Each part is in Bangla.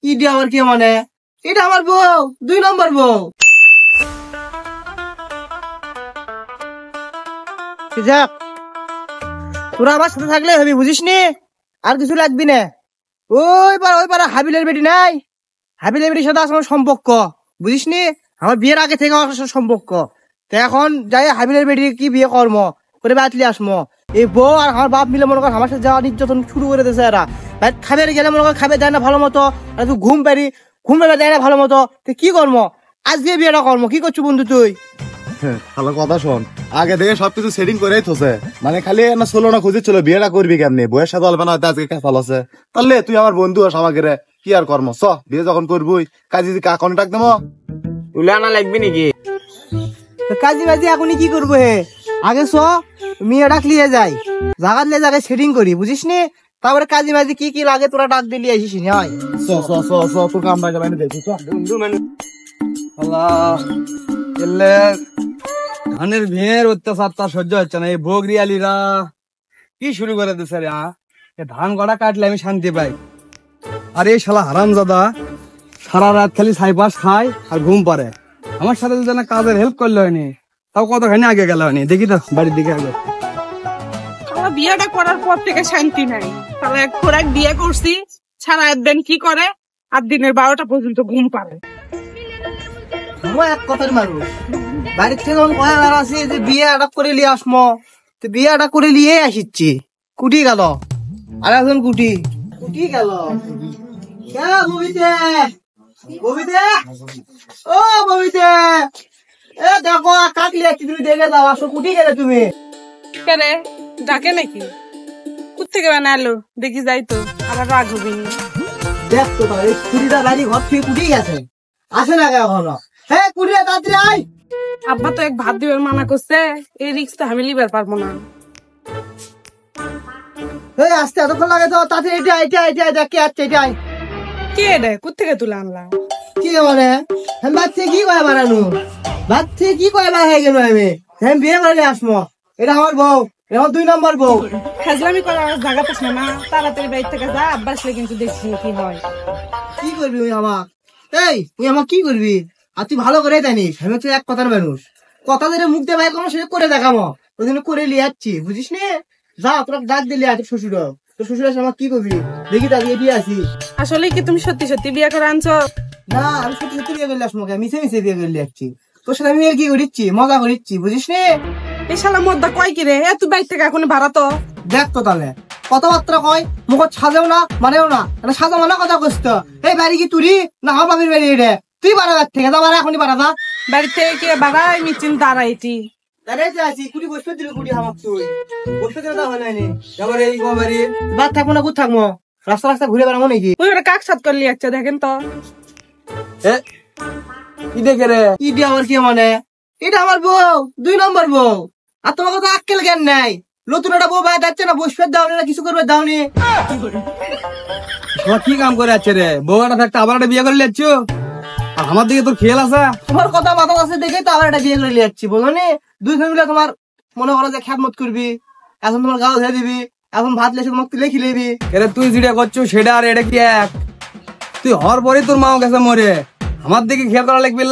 ইডি আবার কি মানে? এটা আমার বউ, 2 নম্বর বউ। যাক, তোরা আমার সাথে থাকলে হবি, বুঝিস নি? আর কিছু লাগবি না। ওই পাড়া হাবিলের বেটি নাই, হাবিলের বেটির সাথে আমার সম্পর্ক, বুঝিস নি? আমার বিয়ের আগে থেকে আমার সাথে সম্পর্ক। তো এখন যাই হাবিলের বেটি কি বিয়ে কর্ম করে বাতলি আসমো। এই বউ আর আমার বাপ মিলে মনে কর আমার সাথে যাওয়া নির্যাতন শুরু করে দিয়েছে। এরা খাবে গেলে মনে কর খাবে দেয় না ভালো মতো, আর তুই ঘুম পেবে দেয় না ভালো মতো। তো কি কর্ম আজকে বিয়েটা কর্ম? কি করছো বন্ধু তুই? ভালো কথা শোন, আগে থেকে সবকিছু সেটিং করেই থোছে, মানে খালি না ষোলো না খুঁজে চলো বিয়েটা করবি কেমনি, বইয়ের সাথে অল্প না হয়তো আজকে কাজ ভালো আছে। তাহলে তুই আমার বন্ধু আস আমাকে রে, কি আর কর্ম চ বিয়ে যখন করবি কাজে কন্ট্যাক্ট দেবো। তুলে আনা লাগবে নাকি? কাজী বাজি এখনই কি করবো হে? আগে চ মেয়ে ডাক লিয়ে যাই, জায়গা নিয়ে জায়গায় সেটিং করি, বুঝিস নি? তারপরে কাজী বাজি কি কি লাগে তোরা ডাক দিলি আসিস নি। হয় তোর কাম বাইরে বাইরে দেখি ধানের ভিড়ের অত্যাচার তার সহ্য হচ্ছে না। এই বগরিয়ালিরা কি শুরু করে দিচ্ছে রে। ধান গড়া কাটলে আমি শান্তি পাই, আর এই শালা হারামজাদা সারা রাত খালি ছাইপাস খায় আর ঘুম পারে। আমার সাথে যদি না কাজের হেল্প করলে হয়নি, তাও কতখানি আগে গেল হয়নি। দেখি তো বাড়ির দিকে আগে। আমার বিয়েটা করার পর থেকে শান্তি নাই। তাহলে এক বিয়ে করছি, সারা একদিন কি করে আর দিনের 12টা পর্যন্ত ঘুম পারে। এক কথার মানুষ বাড়ির থেকে যখন কয়া আছে যে বিয়ে আটাক করে নিয়ে আসমো, তো বিয়ে আটাক করে নিয়ে আসিচ্ছি। কুটি গেল আর একজন কুটি গেল। ববিতে ও ববিতে, এ দেখো কাকলি আসছি, তুমি দেখে যাও। আসো, কুটি গেলে তুমি? কেরে ডাকে নাকি? কোথেকে বানালো দেখি যাই তো, আবার রাগ হবি। দেখ তো এই কুড়িটা বাড়ি ঘর থেকে কুটি গেছে, আসে না এখনো। হ্যাঁ কুড়িটা তাড়াতাড়ি আয়। আব্বা তো এক ভাত দিবার মানা করছে, এই রিক্সটা আমি লিবার পারবো না। এই আসতে এতক্ষণ লাগে তো, তাড়াতাড়ি এটা দেখ কে আসছে, এটা কে রে? কোথেকে তুলে আনলাম? কি মানে? আমি ভাত থেকে কি করে বানানো, ভাত থেকে কি করে বার হয়ে গেল? আমি বিয়ে করে আসমো, এটা আমার বউ, এটা আমার 2 নম্বর বউ। ফাজলামি করার জায়গা পাস না, তাড়াতাড়ি বাড়ি থেকে যা। আব্বা আসলে কিন্তু দেখছি কি হয়। কি করবি তুই আমার? তুই আমার কি করবি? আর তুই ভালো করে জানিস আমি হচ্ছে এক কথার মানুষ, কথা ধরে মুখ দিয়ে ভাই কোনো সেটা করে দেখাবো, ওই জন্য করে লিয়ে যাচ্ছি, বুঝিস নি? যা তোরা ডাক দিলি তোর শ্বশুর, তোর শ্বশুর এসে আমার কি করবি? দেখি তাকে দিয়ে আসি। আসলে কি তুমি সত্যি সত্যি বিয়ে করে আনছো? না, আমি সত্যি সত্যি বিয়ে করলে আসবো, মিশে বিয়ে করলে যাচ্ছি। তোর সাথে আমি কি করিচ্ছি, মজা করিচ্ছি, বুঝিস নি? এই শালা মদ্দা কয় কি রে? তুই বাইর থেকে এখন ভাড়া তো দেখ তো তাহলে কথাবার্তা কয়, মুখ সাজেও না মানেও না, সাজা মানা কথা কইস তো। এই বাড়ি কি তুরি না আমার বাবির বাড়ি? রে তুই বাড়া থেকে যা, বাড়া এখনই বাড়া যা। বাড়ি থেকে কে বাড়াই মিচিন দাঁড়াইটি দাঁড়াইতে আছি, কুড়ি বসবে দিল, কুড়ি আমার তুই বসবে দিলে তা হয় নাই। এবার এই বাড়ি বাদ থাকবো না, কোথ থাকবো? রাস্তা ঘুরে বেড়াবো নাকি? ওই ওরা কাক সাত করলি একটা দেখেন তো। কি দেখে রে? ইডি আবার কি মানে? এটা আমার বউ, 2 নম্বর বউ। আর তোমাকে তো আক্কেল জ্ঞান নাই, নতুন একটা বউ বাইরে যাচ্ছে না, বসবে দাওনি না কিছু করবে দাওনি। কি কাম করে যাচ্ছে রে? বউটা থাকতে আবার একটা বিয়ে করে যাচ্ছ? আমার দিকে তোর খেয়াল আছে? তোমার কথা মাথা আছে দেখে তো আবার একটা বিয়ে করে যাচ্ছি, বলো নি? 2 ফ্যামিলি তোমার মনে করো যে খ্যাতমত করবি, এখন তোমার গাও ধরে দিবি, এখন ভাত লেসে তোমাকে তুলে খিলেবি। এরে তুই যেটা করছো সেটা আর এটা কি এক? তুই হওয়ার পরে তোর মাও গেছে মরে, আমার দিকে খেয়াল করা লাগবে।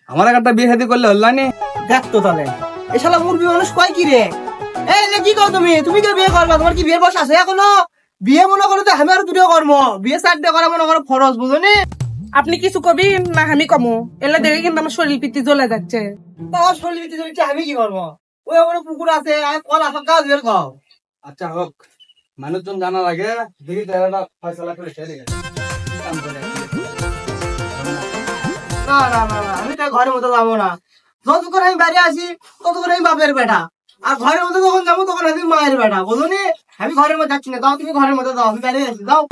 আমার একটা বিয়ে শাদী করলে হল না? দেখ তো তাহলে এ শালা মুরবি মানুষ কয় কি রে? এই কি করো তুমি? তুমি কেউ বিয়ে করবা? তোমার কি বিয়ের বয়স আছে এখনো? বিয়ে মনে করো তো আমি আরো 2টা কর্ম, বিয়ে 4টে করা মনে করো ফরজ, বুঝো নি? আপনি কিছু কবি না আমি কমো? এলে দেখে কিন্তু আমার শরীর পিত্তি জ্বলে যাচ্ছে। তোমার শরীর ভিতরে চলছে, আমি কি করবো? ওই ওখানে পুকুর আছে, কল আসা কাজ বের খাও। আচ্ছা হোক, মানুষজন জানার আগে দেখি একটা ফয়সালা করে সেরে গেছে। না, আমি তো ঘরের মতো যাবো না। যতক্ষণ আমি বাইরে আসি ততক্ষণ আমি বাপের বেটা, আর ঘরের মধ্যে যখন যাবো তখন আমি মায়ের বেটা, বুঝো নি? আমি ঘরের মধ্যে যাচ্ছি না, দাও তুমি ঘরের মধ্যে দাও, আমি বাইরে আসি, দাও।